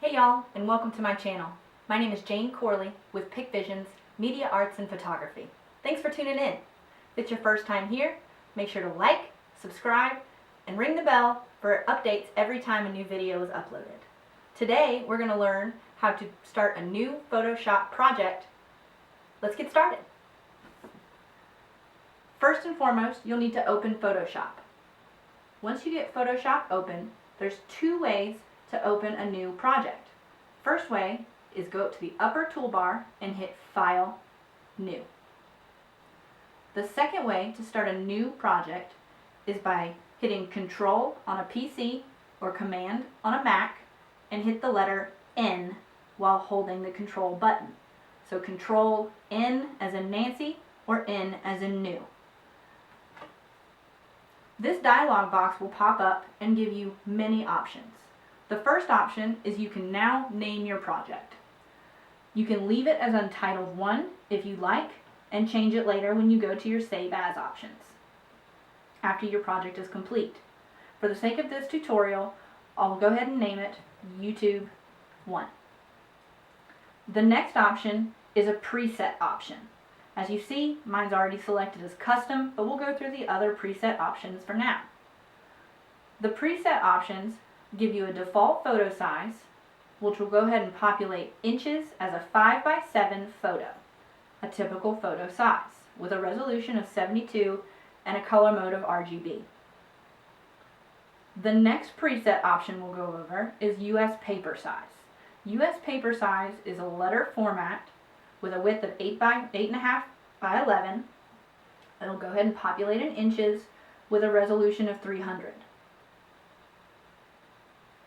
Hey y'all, and welcome to my channel. My name is Jane Corley with Pic Visions, Media Arts and Photography. Thanks for tuning in. If it's your first time here, make sure to like, subscribe, and ring the bell for updates every time a new video is uploaded. Today, we're going to learn how to start a new Photoshop project. Let's get started. First and foremost, you'll need to open Photoshop. Once you get Photoshop open, there's two ways to open a new project. First way is go up to the upper toolbar and hit File, New. The second way to start a new project is by hitting Control on a PC or Command on a Mac and hit the letter N while holding the Control button. So Control N as in Nancy or N as in New. This dialog box will pop up and give you many options. The first option is you can now name your project. You can leave it as Untitled 1 if you like and change it later when you go to your Save As options after your project is complete. For the sake of this tutorial, I'll go ahead and name it YouTube 1. The next option is a preset option. As you see, mine's already selected as custom, but we'll go through the other preset options for now. The preset options give you a default photo size, which will go ahead and populate inches as a 5:7 photo, a typical photo size, with a resolution of 72 and a color mode of RGB. The next preset option we'll go over is US paper size. US paper size is a letter format with a width of 8.5 by 11. It'll go ahead and populate in inches with a resolution of 300.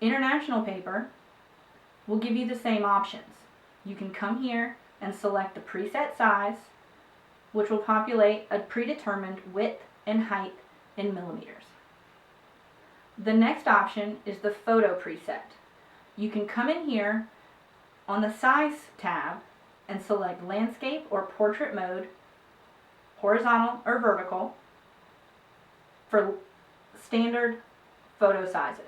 International paper will give you the same options. You can come here and select the preset size, which will populate a predetermined width and height in millimeters. The next option is the photo preset. You can come in here on the size tab and select landscape or portrait mode, horizontal or vertical, for standard photo sizes.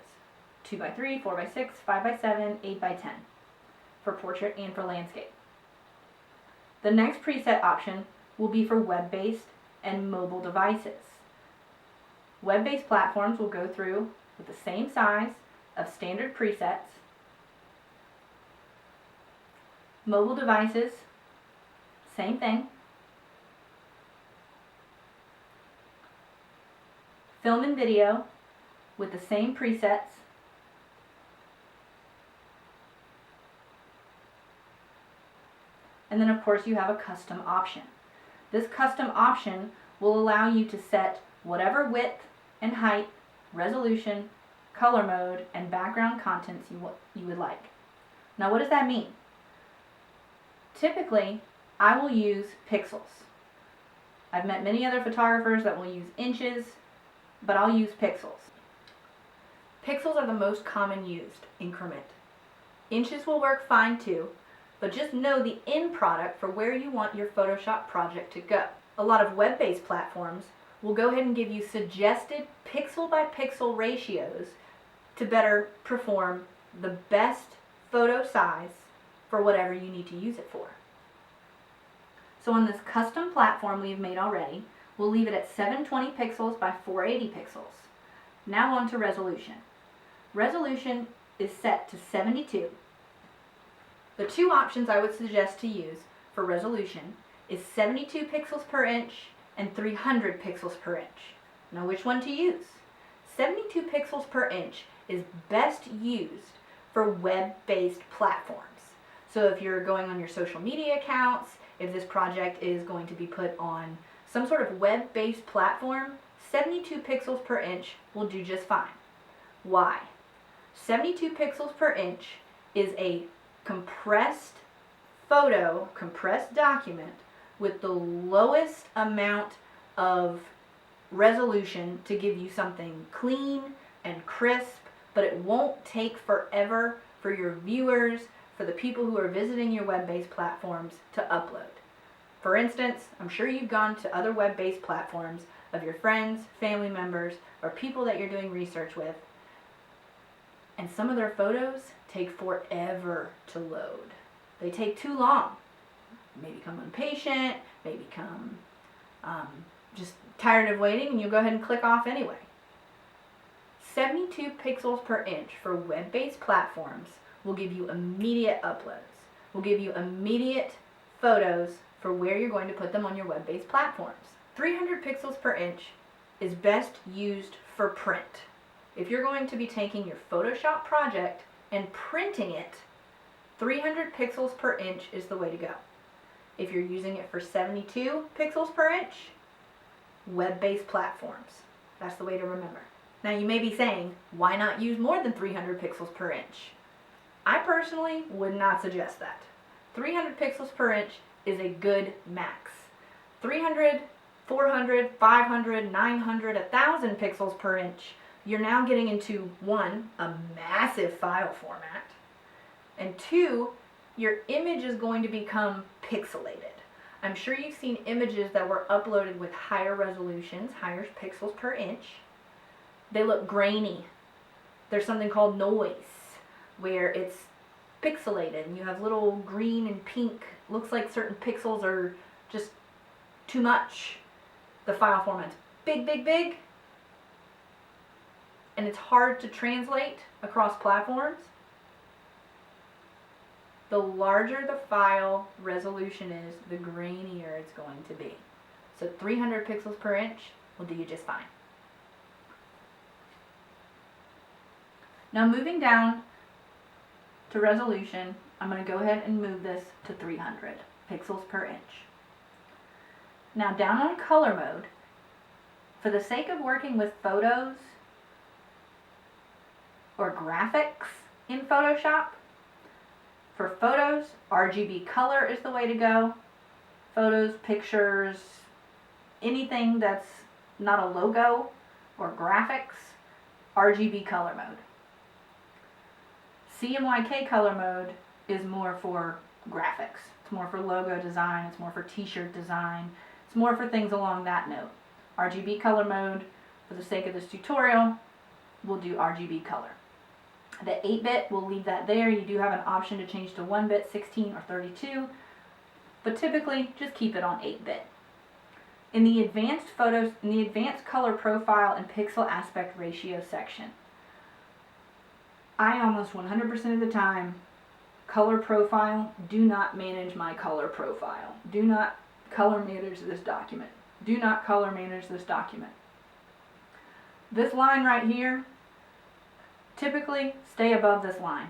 2x3, 4x6, 5x7, 8x10 for portrait and for landscape. The next preset option will be for web-based and mobile devices. Web-based platforms will go through with the same size of standard presets. Mobile devices, same thing. Film and video with the same presets. And then of course you have a custom option. This custom option will allow you to set whatever width and height, resolution, color mode, and background contents you would like. Now what does that mean? Typically, I will use pixels. I've met many other photographers that will use inches, but I'll use pixels. Pixels are the most common used increment. Inches will work fine too, but just know the end product for where you want your Photoshop project to go. A lot of web-based platforms will go ahead and give you suggested pixel by pixel ratios to better perform the best photo size for whatever you need to use it for. So on this custom platform we've made already, we'll leave it at 720 pixels by 480 pixels. Now on to resolution. Resolution is set to 72. The two options I would suggest to use for resolution is 72 pixels per inch and 300 pixels per inch. Now which one to use? 72 pixels per inch is best used for web-based platforms. So if you're going on your social media accounts, if this project is going to be put on some sort of web-based platform, 72 pixels per inch will do just fine. Why? 72 pixels per inch is a compressed photo, compressed document with the lowest amount of resolution to give you something clean and crisp, but it won't take forever for your viewers, for the people who are visiting your web-based platforms to upload. For instance, I'm sure you've gone to other web-based platforms of your friends, family members, or people that you're doing research with, and some of their photos take forever to load. They take too long. You may become impatient, may become just tired of waiting, and you'll go ahead and click off anyway. 72 pixels per inch for web-based platforms will give you immediate uploads, will give you immediate photos for where you're going to put them on your web-based platforms. 300 pixels per inch is best used for print. If you're going to be taking your Photoshop project and printing it, 300 pixels per inch is the way to go. If you're using it for 72 pixels per inch, web-based platforms. That's the way to remember. Now you may be saying, why not use more than 300 pixels per inch? I personally would not suggest that. 300 pixels per inch is a good max. 300, 400, 500, 900, 1,000 pixels per inch, you're now getting into, one, a massive file format, and two, your image is going to become pixelated. I'm sure you've seen images that were uploaded with higher resolutions, higher pixels per inch. They look grainy. There's something called noise, where it's pixelated and you have little green and pink. Looks like certain pixels are just too much. The file format's big, big, big, and it's hard to translate across platforms. The larger the file resolution is, the grainier it's going to be. So 300 pixels per inch will do you just fine. Now moving down to resolution, I'm going to go ahead and move this to 300 pixels per inch. Now down on color mode, for the sake of working with photos or graphics in Photoshop, for photos, RGB color is the way to go. Photos, pictures, anything that's not a logo or graphics, RGB color mode. CMYK color mode is more for graphics. It's more for logo design, it's more for t-shirt design, it's more for things along that note. RGB color mode, for the sake of this tutorial, we'll do RGB color. The 8-bit, we'll leave that there. You do have an option to change to 1-bit, 16, or 32, but typically just keep it on 8-bit. In the advanced photos, in the advanced color profile and pixel aspect ratio section, I almost 100% of the time, color profile, do not manage my color profile. Do not color manage this document. Do not color manage this document. This line right here, typically stay above this line.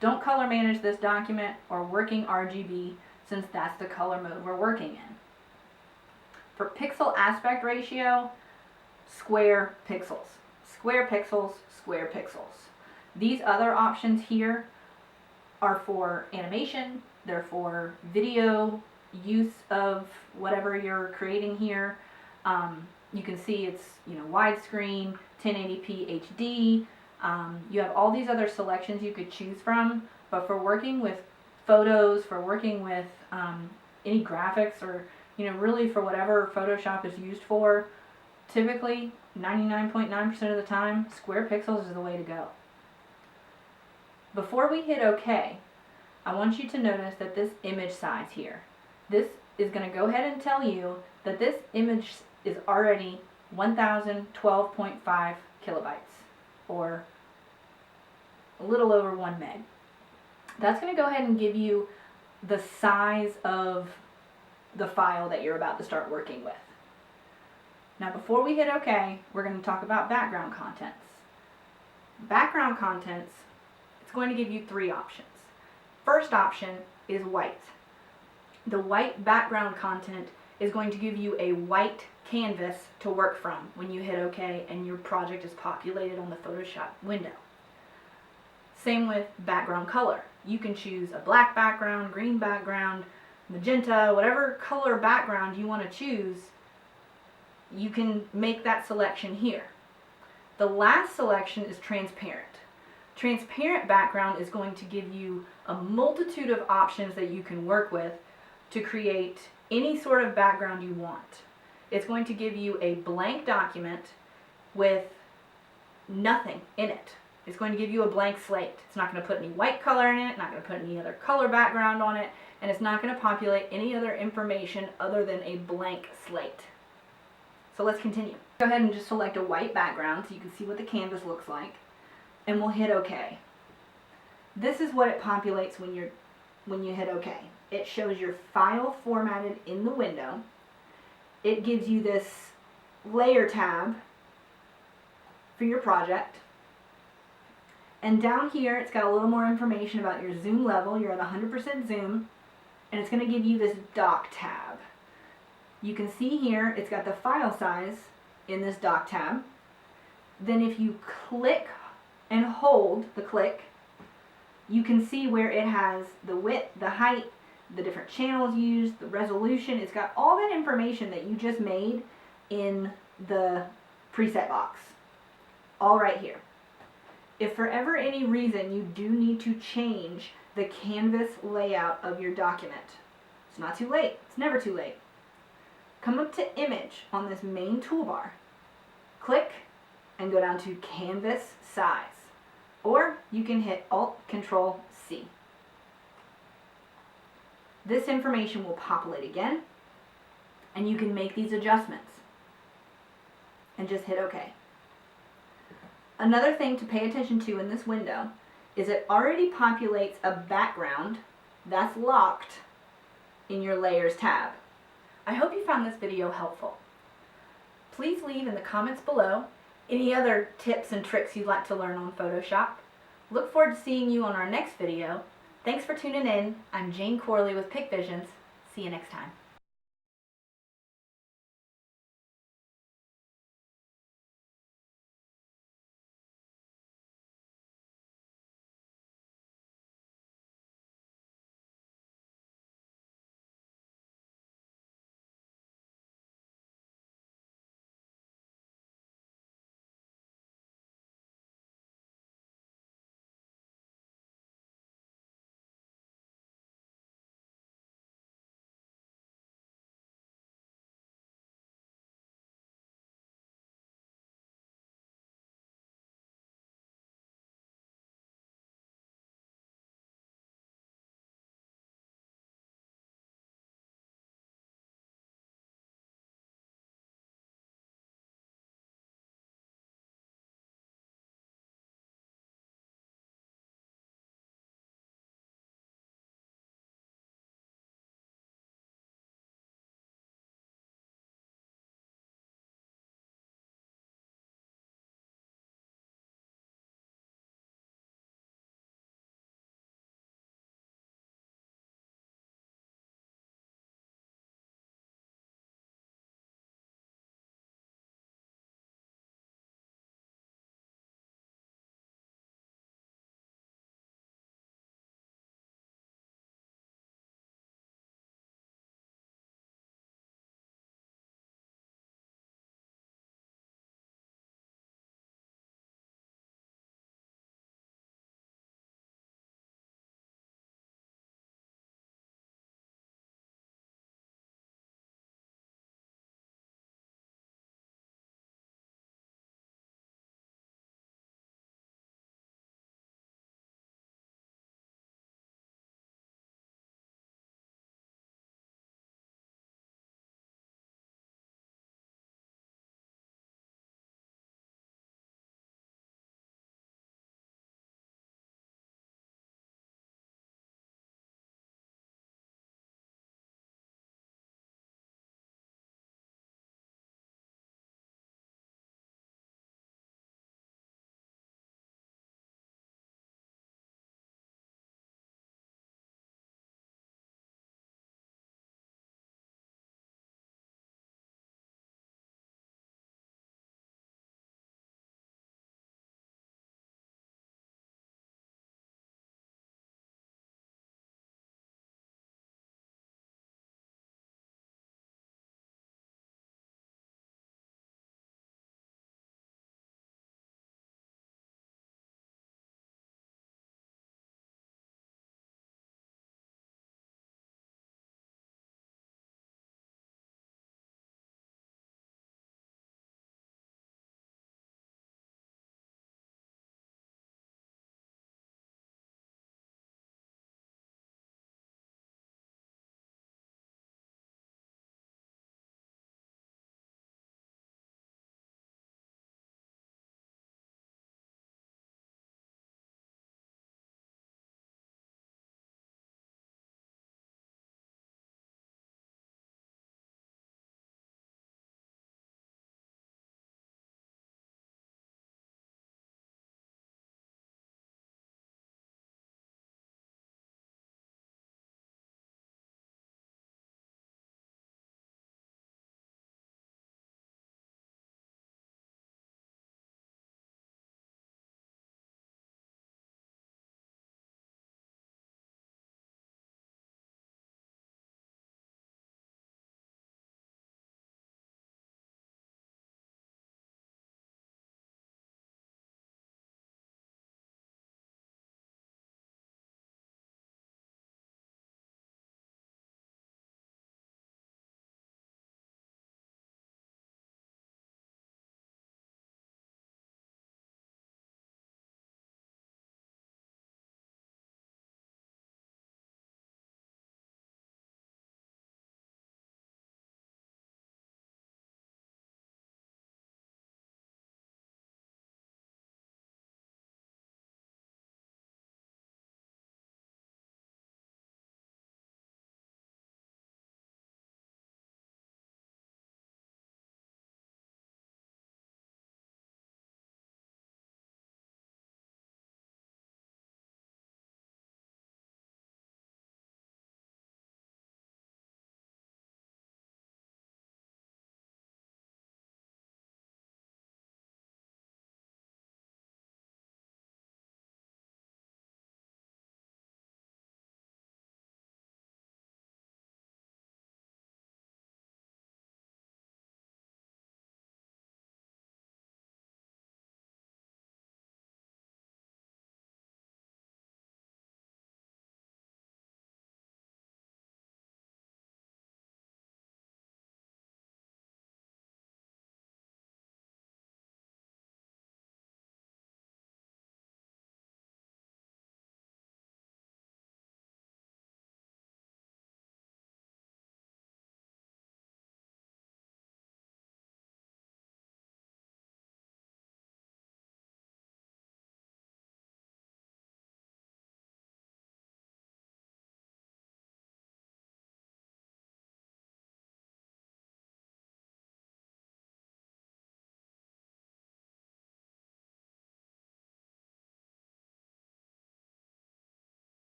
Don't color manage this document or working RGB, since that's the color mode we're working in. For pixel aspect ratio, square pixels. Square pixels, square pixels. These other options here are for animation, they're for video use of whatever you're creating here. You can see it's widescreen, 1080p HD. You have all these other selections you could choose from, but for working with photos, for working with any graphics, or really for whatever Photoshop is used for, typically 99.9% of the time, square pixels is the way to go. Before we hit OK, I want you to notice that this image size here, this is going to go ahead and tell you that this image is already 1012.5 kilobytes, or a little over 1 meg. That's going to go ahead and give you the size of the file that you're about to start working with. Now before we hit OK, we're going to talk about background contents. Background contents, it's going to give you 3 options. First option is white. The white background content is going to give you a white canvas to work from when you hit OK and your project is populated on the Photoshop window. Same with background color. You can choose a black background, green background, magenta, whatever color background you want to choose. You can make that selection here. The last selection is transparent. Transparent background is going to give you a multitude of options that you can work with to create any sort of background you want. It's going to give you a blank document with nothing in it. It's going to give you a blank slate. It's not going to put any white color in it, not going to put any other color background on it, and it's not going to populate any other information other than a blank slate. So let's continue. Go ahead and just select a white background so you can see what the canvas looks like, and we'll hit OK. This is what it populates when you hit OK. It shows your file formatted in the window. It gives you this layer tab for your project. And down here, it's got a little more information about your zoom level. You're at 100% zoom, and it's going to give you this dock tab. You can see here, it's got the file size in this dock tab. Then if you click and hold the click, you can see where it has the width, the height, the different channels used, the resolution. It's got all that information that you just made in the preset box, all right here. If for ever any reason you do need to change the canvas layout of your document, it's not too late. It's never too late. Come up to Image on this main toolbar, click, and go down to Canvas Size. Or you can hit Alt-Control-C. This information will populate again, and you can make these adjustments. And just hit OK. Another thing to pay attention to in this window is it already populates a background that's locked in your Layers tab. I hope you found this video helpful. Please leave in the comments below any other tips and tricks you'd like to learn on Photoshop. Look forward to seeing you on our next video. Thanks for tuning in. I'm Jane Corley with Pic Visions. See you next time.